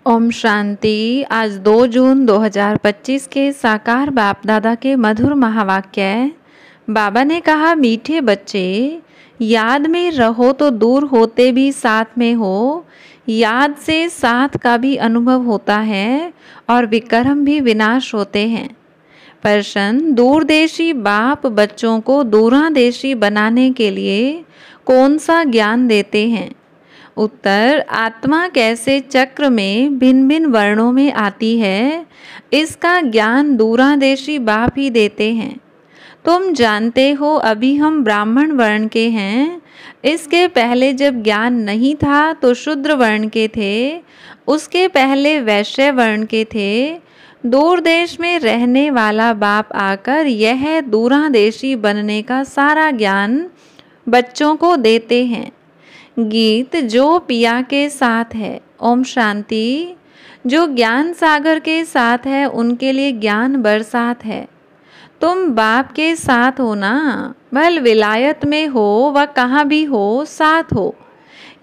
ओम शांति। आज 2 जून 2025 के साकार बाप दादा के मधुर महावाक्य। बाबा ने कहा, मीठे बच्चे, याद में रहो तो दूर होते भी साथ में हो। याद से साथ का भी अनुभव होता है और विकर्म भी विनाश होते हैं। प्रश्न, दूरदेशी बाप बच्चों को दूरादेशी बनाने के लिए कौन सा ज्ञान देते हैं? उत्तर, आत्मा कैसे चक्र में भिन्न भिन्न वर्णों में आती है, इसका ज्ञान दूरादेशी बाप ही देते हैं। तुम जानते हो, अभी हम ब्राह्मण वर्ण के हैं। इसके पहले जब ज्ञान नहीं था तो शूद्र वर्ण के थे, उसके पहले वैश्य वर्ण के थे। दूर देश में रहने वाला बाप आकर यह दूरादेशी बनने का सारा ज्ञान बच्चों को देते हैं। गीत, जो पिया के साथ है। ओम शांति। जो ज्ञान सागर के साथ है उनके लिए ज्ञान बरसात है। तुम बाप के साथ हो ना, भल विलायत में हो व कहाँ भी हो, साथ हो।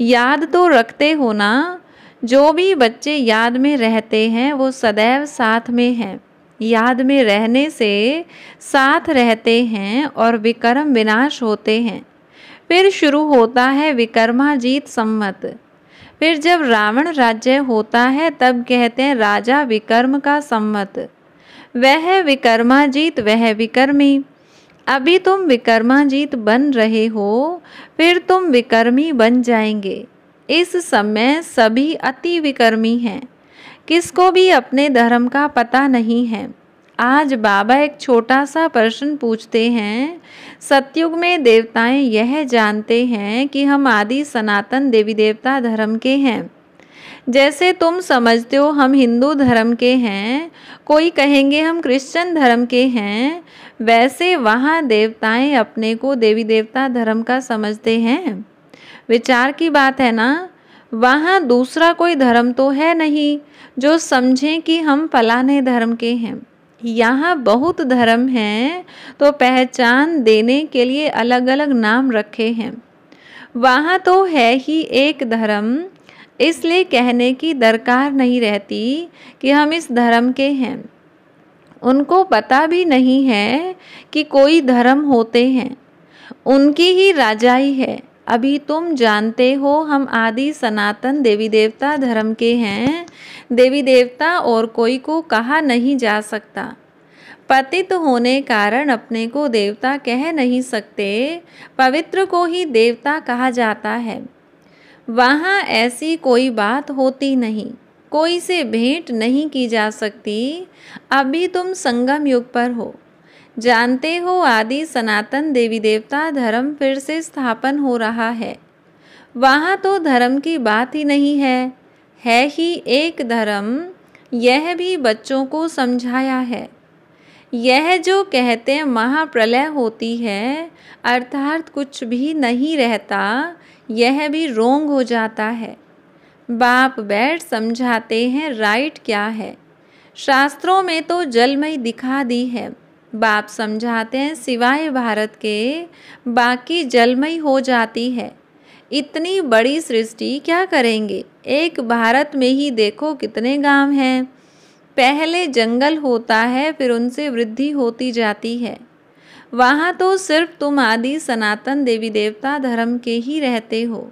याद तो रखते हो ना। जो भी बच्चे याद में रहते हैं वो सदैव साथ में हैं। याद में रहने से साथ रहते हैं और विकर्म विनाश होते हैं। फिर शुरू होता है विकर्माजीत संवत। फिर जब रावण राज्य होता है तब कहते हैं राजा विकर्म का संवत। वह विकर्माजीत, वह विकर्मी। अभी तुम विकर्माजीत बन रहे हो, फिर तुम विकर्मी बन जाएंगे। इस समय सभी अति विकर्मी हैं। किसको भी अपने धर्म का पता नहीं है। आज बाबा एक छोटा सा प्रश्न पूछते हैं। सतयुग में देवताएं यह जानते हैं कि हम आदि सनातन देवी देवता धर्म के हैं। जैसे तुम समझते हो हम हिंदू धर्म के हैं, कोई कहेंगे हम क्रिश्चियन धर्म के हैं, वैसे वहाँ देवताएं अपने को देवी देवता धर्म का समझते हैं। विचार की बात है ना। वहाँ दूसरा कोई धर्म तो है नहीं जो समझें कि हम फलाने धर्म के हैं। यहाँ बहुत धर्म हैं तो पहचान देने के लिए अलग अलग नाम रखे हैं। वहाँ तो है ही एक धर्म, इसलिए कहने की दरकार नहीं रहती कि हम इस धर्म के हैं। उनको पता भी नहीं है कि कोई धर्म होते हैं, उनकी ही राजाई है। अभी तुम जानते हो हम आदि सनातन देवी देवता धर्म के हैं। देवी देवता और कोई को कहा नहीं जा सकता। पतित होने कारण अपने को देवता कह नहीं सकते, पवित्र को ही देवता कहा जाता है। वहाँ ऐसी कोई बात होती नहीं, कोई से भेंट नहीं की जा सकती। अभी तुम संगम युग पर हो। जानते हो आदि सनातन देवी देवता धर्म फिर से स्थापन हो रहा है। वहाँ तो धर्म की बात ही नहीं है ही एक धर्म। यह भी बच्चों को समझाया है। यह जो कहते हैं महाप्रलय होती है, अर्थात कुछ भी नहीं रहता, यह भी रोंग हो जाता है। बाप बैठ समझाते हैं राइट क्या है। शास्त्रों में तो जलमय दिखा दी है। बाप समझाते हैं सिवाय भारत के बाकी जलमय हो जाती है। इतनी बड़ी सृष्टि क्या करेंगे। एक भारत में ही देखो कितने गांव हैं। पहले जंगल होता है, फिर उनसे वृद्धि होती जाती है। वहाँ तो सिर्फ तुम आदि सनातन देवी देवता धर्म के ही रहते हो।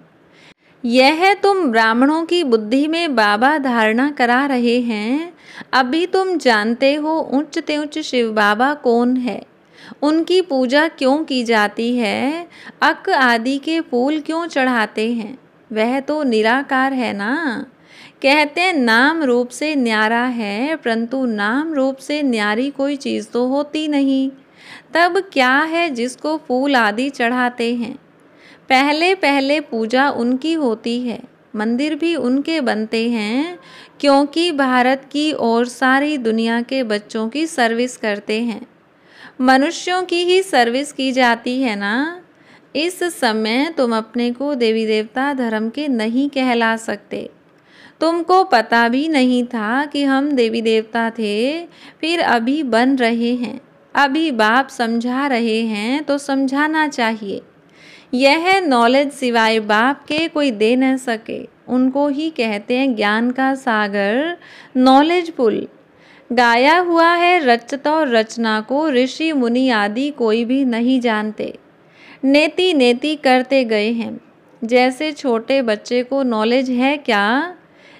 यह तुम ब्राह्मणों की बुद्धि में बाबा धारणा करा रहे हैं। अभी तुम जानते हो उच्च ते उच्च शिव बाबा कौन है, उनकी पूजा क्यों की जाती है, अक आदि के फूल क्यों चढ़ाते हैं। वह तो निराकार है ना। कहते हैं नाम रूप से न्यारा है, परंतु नाम रूप से न्यारी कोई चीज़ तो होती नहीं। तब क्या है जिसको फूल आदि चढ़ाते हैं। पहले पहले पूजा उनकी होती है, मंदिर भी उनके बनते हैं, क्योंकि भारत की और सारी दुनिया के बच्चों की सर्विस करते हैं। मनुष्यों की ही सर्विस की जाती है ना। इस समय तुम अपने को देवी देवता धर्म के नहीं कहला सकते। तुमको पता भी नहीं था कि हम देवी देवता थे, फिर अभी बन रहे हैं। अभी बाप समझा रहे हैं तो समझाना चाहिए। यह नॉलेज सिवाय बाप के कोई दे न सके। उनको ही कहते हैं ज्ञान का सागर, नॉलेज पुल। गाया हुआ है रचता और रचना को ऋषि मुनि आदि कोई भी नहीं जानते। नेति नेति करते गए हैं। जैसे छोटे बच्चे को नॉलेज है क्या,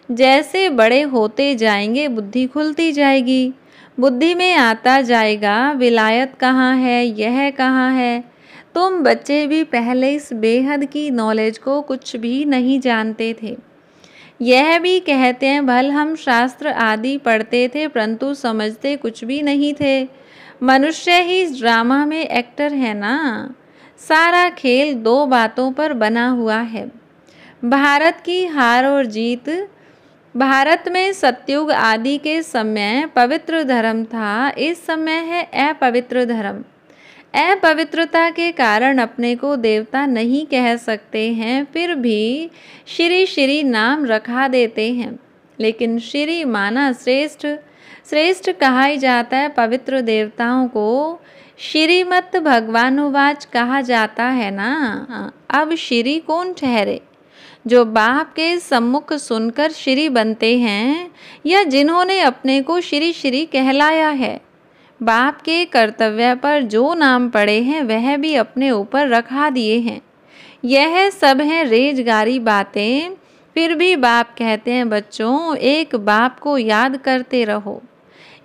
जैसे बड़े होते जाएंगे बुद्धि खुलती जाएगी। बुद्धि में आता जाएगा विलायत कहाँ है, यह कहाँ है। तुम बच्चे भी पहले इस बेहद की नॉलेज को कुछ भी नहीं जानते थे। यह भी कहते हैं भल हम शास्त्र आदि पढ़ते थे परंतु समझते कुछ भी नहीं थे। मनुष्य ही इस ड्रामा में एक्टर है ना। सारा खेल दो बातों पर बना हुआ है, भारत की हार और जीत। भारत में सतयुग आदि के समय पवित्र धर्म था, इस समय है अपवित्र धर्म। अपवित्रता के कारण अपने को देवता नहीं कह सकते हैं, फिर भी श्री श्री नाम रखा देते हैं। लेकिन श्री माना श्रेष्ठ, श्रेष्ठ कहा ही जाता है पवित्र देवताओं को। श्रीमत भगवानुवाच कहा जाता है ना। अब श्री कौन ठहरे, जो बाप के सम्मुख सुनकर श्री बनते हैं या जिन्होंने अपने को श्री श्री कहलाया है। बाप के कर्तव्य पर जो नाम पड़े हैं वह भी अपने ऊपर रखा दिए हैं। यह सब हैं रेजगारी बातें। फिर भी बाप कहते हैं बच्चों एक बाप को याद करते रहो,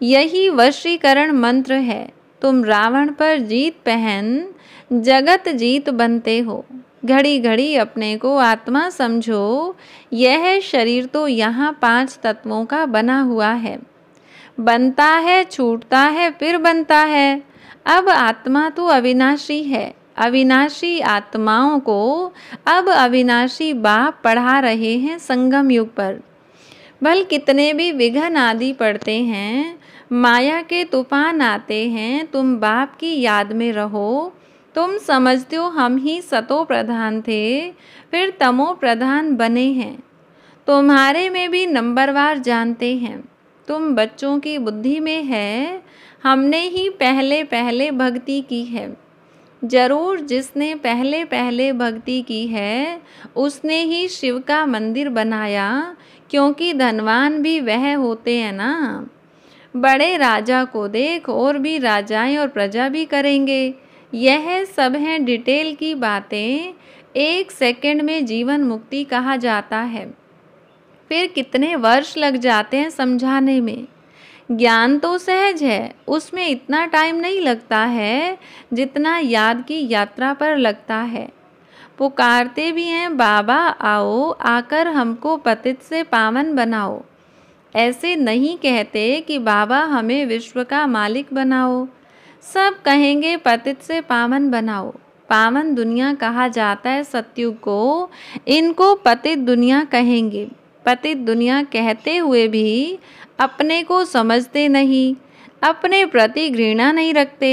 यही वशीकरण मंत्र है। तुम रावण पर जीत पहन जगत जीत बनते हो। घड़ी घड़ी अपने को आत्मा समझो। यह शरीर तो यहाँ 5 तत्वों का बना हुआ है, बनता है, छूटता है, फिर बनता है। अब आत्मा तो अविनाशी है। अविनाशी आत्माओं को अब अविनाशी बाप पढ़ा रहे हैं संगम युग पर। भल कितने भी विघ्न आदि पड़ते हैं, माया के तूफान आते हैं, तुम बाप की याद में रहो। तुम समझते हो हम ही सतो प्रधान थे, फिर तमो प्रधान बने हैं। तुम्हारे में भी नंबरवार जानते हैं। तुम बच्चों की बुद्धि में है, हमने ही पहले पहले भक्ति की है। जरूर जिसने पहले पहले भक्ति की है उसने ही शिव का मंदिर बनाया, क्योंकि धनवान भी वह होते हैं ना। बड़े राजा को देख, और भी राजाएं और प्रजा भी करेंगे। यह सब हैं डिटेल की बातें। 1 सेकंड में जीवन मुक्ति कहा जाता है, फिर कितने वर्ष लग जाते हैं समझाने में। ज्ञान तो सहज है, उसमें इतना टाइम नहीं लगता है जितना याद की यात्रा पर लगता है। पुकारते भी हैं बाबा आओ, आकर हमको पतित से पावन बनाओ। ऐसे नहीं कहते कि बाबा हमें विश्व का मालिक बनाओ। सब कहेंगे पतित से पावन बनाओ। पावन दुनिया कहा जाता है सतयुग को, इनको पतित दुनिया कहेंगे। पतित दुनिया कहते हुए भी अपने को समझते नहीं, अपने प्रति घृणा नहीं रखते।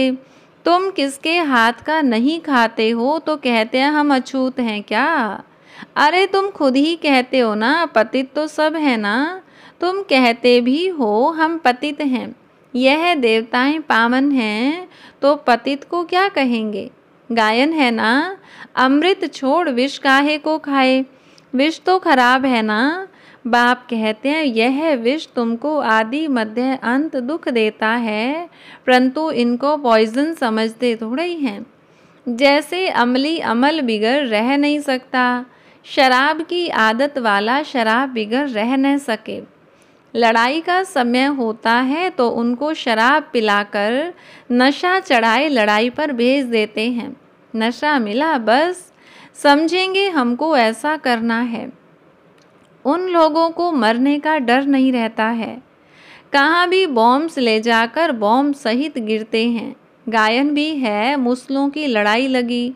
तुम किसके हाथ का नहीं खाते हो तो कहते हैं हम अछूत हैं क्या। अरे तुम खुद ही कहते हो ना पतित तो सब है ना। तुम कहते भी हो हम पतित हैं। यह देवताएं पावन हैं तो पतित को क्या कहेंगे। गायन है ना, अमृत छोड़ विष काहे को खाए। विष तो खराब है ना। बाप कहते हैं यह विष तुमको आदि मध्य अंत दुख देता है, परंतु इनको पॉइजन समझते थोड़े ही हैं। जैसे अमली अमल बिगड़ रह नहीं सकता, शराब की आदत वाला शराब बिगड़ रह न सके। लड़ाई का समय होता है तो उनको शराब पिलाकर नशा चढ़ाए लड़ाई पर भेज देते हैं। नशा मिला बस समझेंगे हमको ऐसा करना है। उन लोगों को मरने का डर नहीं रहता है। कहाँ भी बॉम्ब्स ले जाकर बॉम्ब सहित गिरते हैं। गायन भी है मुस्लों की लड़ाई लगी।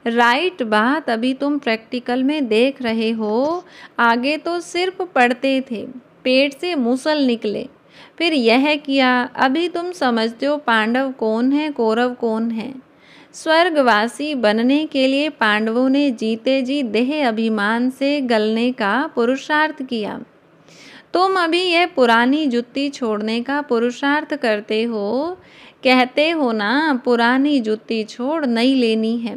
राइट बात अभी तुम प्रैक्टिकल में देख रहे हो। आगे तो सिर्फ पढ़ते थे, पेट से मूसल निकले, फिर यह किया। अभी तुम समझते हो पांडव कौन है, कौरव कौन है। स्वर्गवासी बनने के लिए पांडवों ने जीते जी देह अभिमान से गलने का पुरुषार्थ किया। तुम अभी यह पुरानी जुत्ती छोड़ने का पुरुषार्थ करते हो। कहते हो ना पुरानी जुत्ती छोड़ नई लेनी है।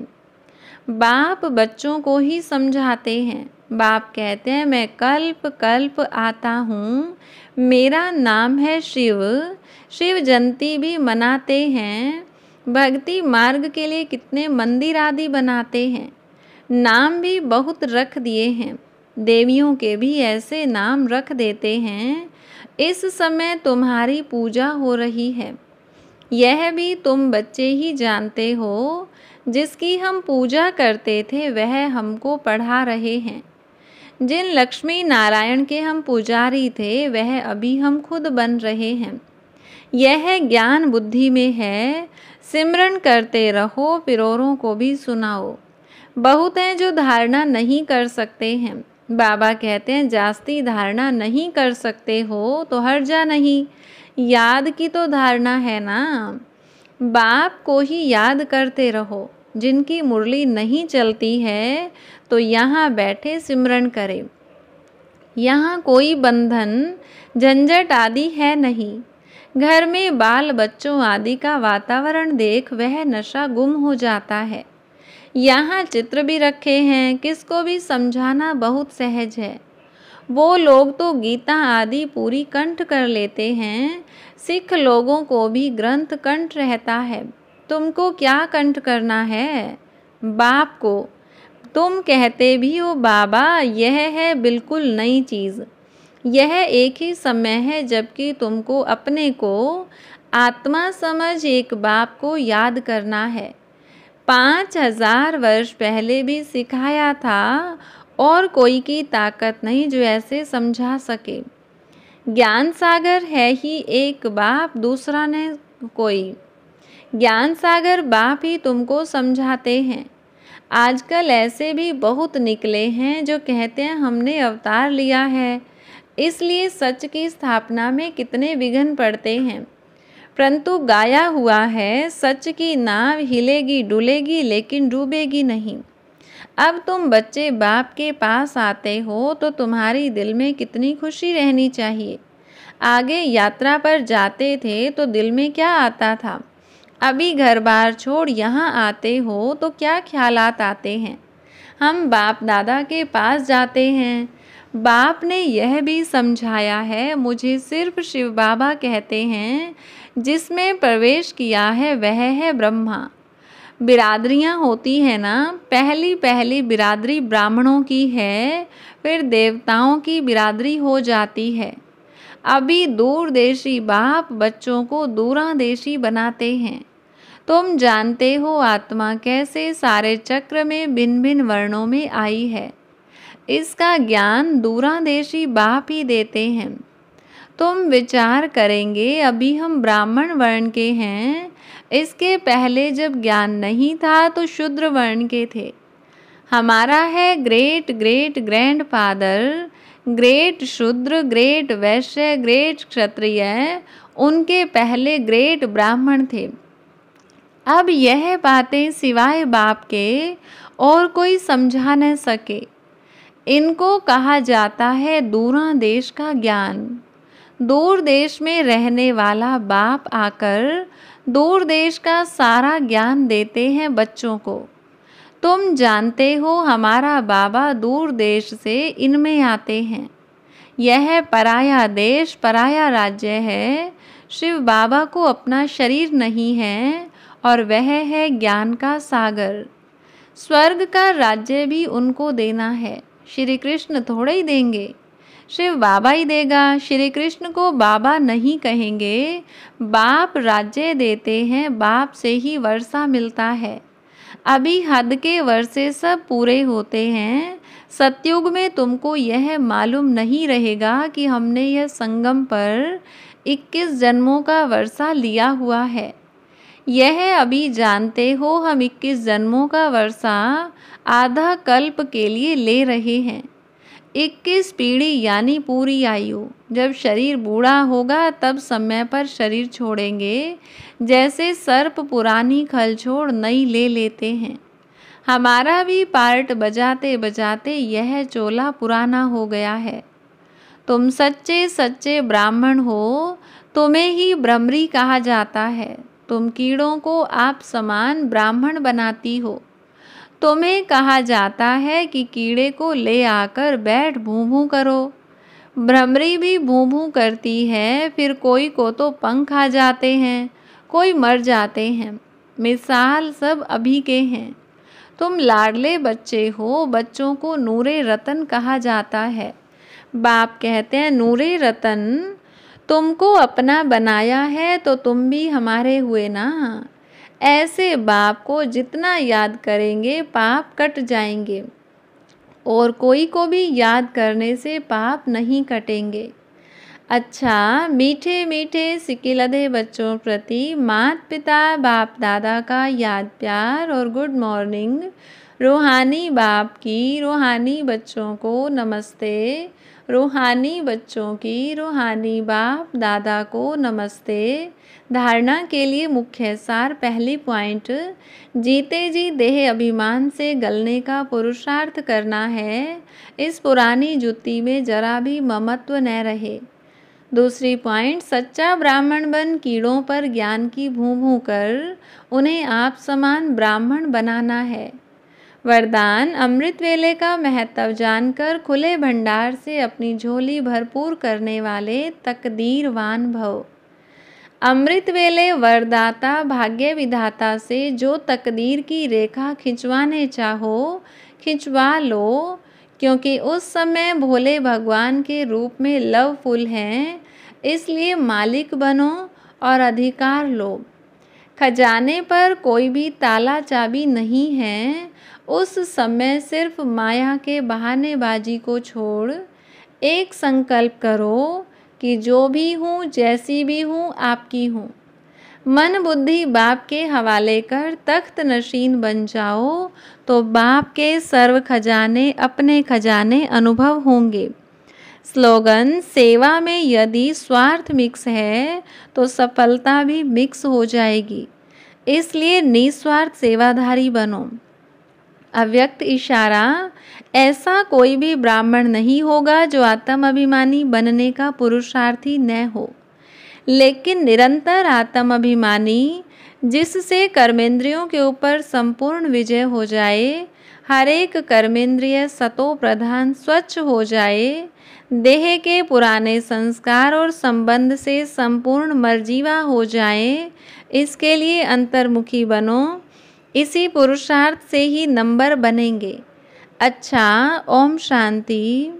बाप बच्चों को ही समझाते हैं। बाप कहते हैं, मैं कल्प कल्प आता हूँ, मेरा नाम है शिव। शिव जयंती भी मनाते हैं। भक्ति मार्ग के लिए कितने मंदिर आदि बनाते हैं। नाम भी बहुत रख दिए हैं। देवियों के भी ऐसे नाम रख देते हैं। इस समय तुम्हारी पूजा हो रही है। यह भी तुम बच्चे ही जानते हो। जिसकी हम पूजा करते थे वह हमको पढ़ा रहे हैं। जिन लक्ष्मी नारायण के हम पुजारी थे वह अभी हम खुद बन रहे हैं। यह ज्ञान बुद्धि में है। सिमरन करते रहो, फिर औरों को भी सुनाओ। बहुत हैं जो धारणा नहीं कर सकते हैं। बाबा कहते हैं, जास्ती धारणा नहीं कर सकते हो तो हर्जा नहीं, याद की तो धारणा है ना। बाप को ही याद करते रहो। जिनकी मुरली नहीं चलती है तो यहाँ बैठे सिमरन करें। यहाँ कोई बंधन झंझट आदि है नहीं। घर में बाल बच्चों आदि का वातावरण देख वह नशा गुम हो जाता है। यहाँ चित्र भी रखे हैं, किसको भी समझाना बहुत सहज है। वो लोग तो गीता आदि पूरी कंठ कर लेते हैं। सिख लोगों को भी ग्रंथ कंठ रहता है। तुमको क्या कंठ करना है? बाप को। तुम कहते भी हो बाबा यह है बिल्कुल नई चीज़। यह एक ही समय है जबकि तुमको अपने को आत्मा समझ एक बाप को याद करना है। 5000 वर्ष पहले भी सिखाया था और कोई की ताकत नहीं जो ऐसे समझा सके। ज्ञान सागर है ही एक बाप, दूसरा ने कोई। ज्ञान सागर बाप ही तुमको समझाते हैं। आजकल ऐसे भी बहुत निकले हैं जो कहते हैं हमने अवतार लिया है, इसलिए सच की स्थापना में कितने विघ्न पड़ते हैं। परंतु गाया हुआ है, सच की नाव हिलेगी डुलेगी लेकिन डूबेगी नहीं। अब तुम बच्चे बाप के पास आते हो तो तुम्हारी दिल में कितनी खुशी रहनी चाहिए। आगे यात्रा पर जाते थे तो दिल में क्या आता था। अभी घर बार छोड़ यहाँ आते हो तो क्या ख्यालात आते हैं। हम बाप दादा के पास जाते हैं। बाप ने यह भी समझाया है, मुझे सिर्फ शिव बाबा कहते हैं। जिसमें प्रवेश किया है वह है ब्रह्मा। बिरादरियाँ होती हैं ना, पहली पहली बिरादरी ब्राह्मणों की है, फिर देवताओं की बिरादरी हो जाती है। अभी दूरदेशी बाप बच्चों को दूरादेशी बनाते हैं। तुम जानते हो आत्मा कैसे सारे चक्र में भिन्न भिन्न वर्णों में आई है। इसका ज्ञान दूरादेशी बाप ही देते हैं। तुम विचार करेंगे, अभी हम ब्राह्मण वर्ण के हैं। इसके पहले जब ज्ञान नहीं था तो शूद्र वर्ण के थे। हमारा है great great grand father, great शूद्र, ग्रेट वैश्य, ग्रेट क्षत्रिय, उनके पहले ग्रेट ब्राह्मण थे। अब यह बातें सिवाय बाप के और कोई समझा न सके। इनको कहा जाता है दूरा देश का ज्ञान। दूर देश में रहने वाला बाप आकर दूर देश का सारा ज्ञान देते हैं बच्चों को। तुम जानते हो हमारा बाबा दूर देश से इनमें आते हैं। यह पराया देश पराया राज्य है। शिव बाबा को अपना शरीर नहीं है और वह है ज्ञान का सागर। स्वर्ग का राज्य भी उनको देना है। श्री कृष्ण थोड़े ही देंगे, शिव बाबा ही देगा। श्री कृष्ण को बाबा नहीं कहेंगे। बाप राज्य देते हैं, बाप से ही वर्षा मिलता है। अभी हद के वर्षे सब पूरे होते हैं। सतयुग में तुमको यह मालूम नहीं रहेगा कि हमने यह संगम पर 21 जन्मों का वर्षा लिया हुआ है। यह अभी जानते हो हम 21 जन्मों का वर्षा आधा कल्प के लिए ले रहे हैं। 21 पीढ़ी यानी पूरी आयु। जब शरीर बूढ़ा होगा तब समय पर शरीर छोड़ेंगे। जैसे सर्प पुरानी खल छोड़ नई ले लेते हैं। हमारा भी पार्ट बजाते बजाते यह चोला पुराना हो गया है। तुम सच्चे सच्चे ब्राह्मण हो, तुम्हें ही ब्रह्मरी कहा जाता है। तुम कीड़ों को आप समान ब्राह्मण बनाती हो। तुम्हें कहा जाता है कि कीड़े को ले आकर बैठ भूं भूं करो। भ्रमरी भी भूं भूं करती है, फिर कोई को तो पंख आ जाते हैं, कोई मर जाते हैं। मिसाल सब अभी के हैं। तुम लाडले बच्चे हो, बच्चों को नूरे रतन कहा जाता है। बाप कहते हैं, नूरे रतन, तुमको अपना बनाया है तो तुम भी हमारे हुए ना। ऐसे बाप को जितना याद करेंगे पाप कट जाएंगे, और कोई को भी याद करने से पाप नहीं कटेंगे। अच्छा, मीठे मीठे सिकिलधे बच्चों प्रति माता पिता बाप दादा का याद प्यार और गुड मॉर्निंग। रूहानी बाप की रूहानी बच्चों को नमस्ते। रूहानी बच्चों की रूहानी बाप दादा को नमस्ते। धारणा के लिए मुख्य सार। पहली पॉइंट, जीते जी देह अभिमान से गलने का पुरुषार्थ करना है। इस पुरानी जुत्ती में जरा भी ममत्व न रहे। दूसरी पॉइंट, सच्चा ब्राह्मण बन कीड़ों पर ज्ञान की भूं भूं कर उन्हें आप समान ब्राह्मण बनाना है। वरदान, अमृत वेले का महत्व जानकर खुले भंडार से अपनी झोली भरपूर करने वाले तकदीरवान भव। अमृत वेले वरदाता भाग्य विधाता से जो तकदीर की रेखा खिंचवाने चाहो खिंचवा लो, क्योंकि उस समय भोले भगवान के रूप में लव फुल हैं, इसलिए मालिक बनो और अधिकार लो। खजाने पर कोई भी ताला चाबी नहीं है। उस समय सिर्फ माया के बहानेबाजी को छोड़ एक संकल्प करो कि जो भी हूँ, जैसी भी हूँ, आपकी हूँ। मन बुद्धि बाप के हवाले कर तख्त नशीन बन जाओ, तो बाप के सर्व खजाने अपने खजाने अनुभव होंगे। स्लोगन, सेवा में यदि स्वार्थ मिक्स है तो सफलता भी मिक्स हो जाएगी, इसलिए निस्वार्थ सेवाधारी बनो। अव्यक्त इशारा, ऐसा कोई भी ब्राह्मण नहीं होगा जो आत्म अभिमानी बनने का पुरुषार्थी न हो, लेकिन निरंतर आत्म अभिमानी, जिससे कर्मेंद्रियों के ऊपर संपूर्ण विजय हो जाए, हर एक कर्मेंद्रिय सतो प्रधान स्वच्छ हो जाए, देह के पुराने संस्कार और संबंध से संपूर्ण मर्जीवा हो जाए, इसके लिए अंतर्मुखी बनो। इसी पुरुषार्थ से ही नंबर बनेंगे। अच्छा, ओम शांति।